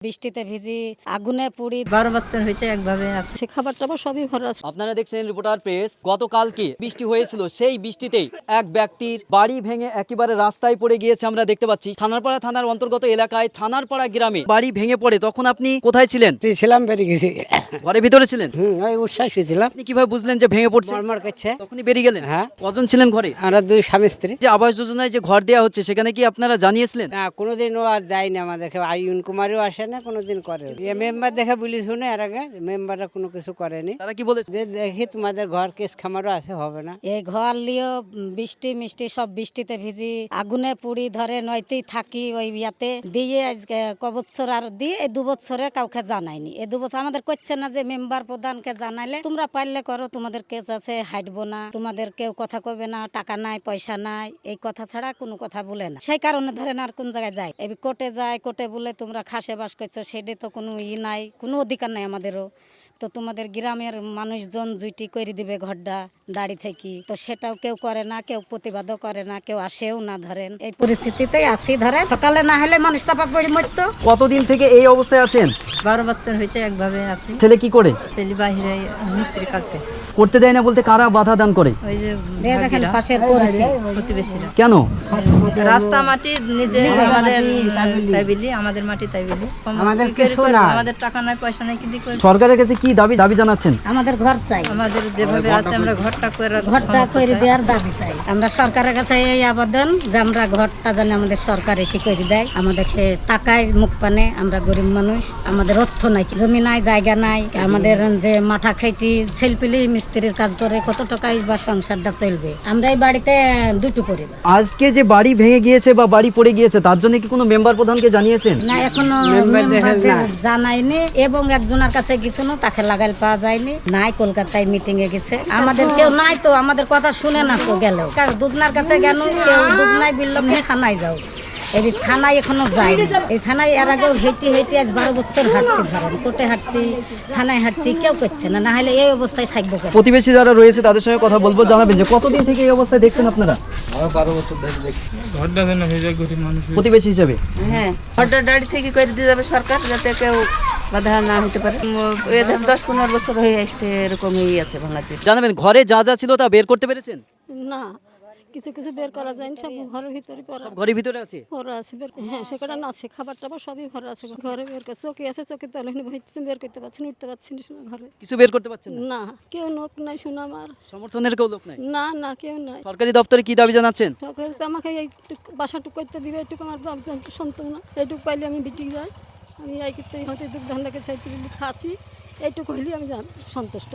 বৃষ্টিতে ভিজি, আগুনে পুড়ি, 12 বছর হয়েছে একভাবে আছে। সে খাবার টাবার সবই ভরা আছে। আপনারা দেখছেন রিপোর্টার প্রেস। গতকালকে বৃষ্টি হয়েছিল, সেই বৃষ্টিতেই এক ব্যক্তির বাড়ি ভেঙে একেবারে রাস্তায় পড়ে গিয়েছে। আমরা দেখতে পাচ্ছি থানারপাড়া থানার অন্তর্গত এলাকায় থানারপাড়া গ্রামে বাড়ি ভেঙে পড়ে। তখন আপনি কোথায় ছিলেন? ছিলাম, বেরিয়ে গেছি। ঘরের ভিতরে ছিলেন? ওই উচ্ছ্বাস হয়েছিলাম। আপনি কিভাবে বুঝলেন যে ভেঙে পড়ছে? মরমর করছে। তখনই বেরিয়ে গেলেন? হ্যাঁ। কজন ছিলেন ঘরে? আমরা দুই স্বামী স্ত্রী। যে আবাস যোজনায় যে ঘর দেওয়া হচ্ছে সেখানে কি আপনারা জানিয়েছিলেন? না, কোনোদিন ও আর দেয়নি আমাদেরকে। আইন কুমারও আসে না, কোনোদিন করে। মেম্বার দেখে বলি শুনে এর আগে মেম্বাররা কোনো কিছু করেনি। তারা কি বলেছে? যে দেখি তোমাদের ঘর কেস খামারও আছে, হবে না। এই ঘর লিও বৃষ্টি মিষ্টি সব বৃষ্টিতে ভিজি, আগুনে পুড়ি, ধরে নয়তেই থাকি ওই ইয়াতে দিয়ে আজকে কবছর আর দিয়ে এই 2 বছরে কাউকে জানাইনি। এই 2 বছর আমাদের করছে না যে মেম্বার প্রধানকে জানাইলে তোমরা পারলে করো, তোমাদের কেস আছে, হাঁটবো না, তোমাদের কেউ কথা কবে না, টাকা নাই পয়সা নাই, এই কথা ছাড়া কোনো কথা বলে না। সেই কারণে ধরেন আর কোন জায়গায় যায়, এই কোর্টে যায়, কোর্টে বলে তোমরা খাসে বাস করছো, সেটা তো কোনো নাই, কোনো অধিকার নাই আমাদেরও। তো তোমাদের গ্রামের মানুষজন জুটি করে দিবে ঘরটা দাড়ি থেকে, তো সেটাও কেউ করে না, কেউ প্রতিবাদও করে না, কেউ আসেও না। ধরেন এই পরিস্থিতিতেই আছি। ধরেন সকালে না হলে মানুষ চাপা পড়ি মরতো। কতদিন থেকে এই অবস্থায় আছেন? 12 বছর হয়েছে একভাবে আছে। ছেলে কি করে? ছেলে বাহিরে মিস্ত্রি কাজ করে। করতে দেয় না বলতে কারা বাধা দান করে? ওই যে দেখেন পাশের পড়শি প্রতিবেশীরা। কেন? রাস্তা মাটি নিজে আমাদের তাই বলি, আমাদের মাটি তাই বলি। আমাদের কি করে কিছু করবো? নাই। আমাদের টাকা নাই পয়সা নাই, কিন্তু সরকারের কাছে কি দাবি জানাচ্ছেন? আমাদের ঘর চাই, আমাদের যেভাবে আছে আমরা ঘরটা করে দেওয়ার দাবি চাই। আমরা সরকারের কাছে এই আবেদন যে আমরা ঘরটা যেন আমাদের সরকার এসে করে দেয়। আমাদেরকে টাকায় মুখ পানে, আমরা গরিব মানুষ, আমাদের অর্থ নাই, জমি নাই, জায়গা নাই। আমাদের যে মাঠা খাইটি ছেলপিলি মিস্ত্রির কাজ করে কত টাকায় বা সংসারটা চলবে। আমরা এই বাড়িতে দুটো পরিবার। আজকে যে বাড়ি ভেঙে গিয়েছে বা বাড়ি পড়ে গিয়েছে তার জন্য কি কোনো মেম্বার প্রধানকে জানিয়েছেন? না, এখনো মেম্বারদের জানাইনি, এবং একজনের কাছে গেছিল, তাকে লাগাইল পাওয়া যায়নি। নাই, কলকাতায় মিটিং এ গেছে। আমাদের কেউ নাই, তো আমাদের কথা শুনে না তো গেল। দুজনার কাছে গেল, কেউ দুজনাই বলল থানায় যাও। এই থানায় এখনো যায়নি। এই থানায় এর আগেও হেঁটে আজ 12 বছর হাঁটছি। ধরেন কোর্টে হাঁটছি, থানায় হাঁটছি, কেউ করছে না। না হলে এই অবস্থায় থাকবো। প্রতিবেশী যারা রয়েছে তাদের সঙ্গে কথা বলবো, জানাবেন যে কতদিন থেকে এই অবস্থায় দেখছেন আপনারা? 12 বছর ধরে দেখছি। ঘরটা যেন হয়ে যায় গরিব মানুষ। প্রতিবেশী হিসেবে হ্যাঁ, ঘরটা দাড়ি থেকে করে দিয়ে যাবে সরকার, যাতে কেউ বাধা না হতে পারে। 10-15 বছর হয়ে আসছে, এরকম হয়ে আছে ভাঙাচি। জানাবেন ঘরে যা যা ছিল তা বের করতে পেরেছেন? না, কিছু কিছু বের করা যায় না, সব ঘরের ভিতরে পড়া ঘরের ভিতরে আছে? ভরা আছে। হ্যাঁ, সেখানে আছে, খাবার টাবার সবই ভরা আছে। ঘরে বের করে চৌকি আছে, চৌকির তলে হইতেছে, বের করতে পারছি না, উঠতে পারছি না ঘরে। কিছু বের করতে পারছেন না? না, কেউ লোক নাই, শোনা আমার। সমর্থনের কেউ লোক নাই? না না, কেউ নাই। সরকারি দপ্তরে কি দাবি জানাচ্ছেন? সরকার তো আমাকে এইটুকু বাসাটুকু করতে দিবে, এইটুকু আমার সন্তোষ না। এইটুকু পাইলে আমি বিটি যাই। আমি এই হয়তো দুঃখ ধান্দাকে চাইতে খাচ্ছি, এইটুকু হইলে আমি সন্তুষ্ট।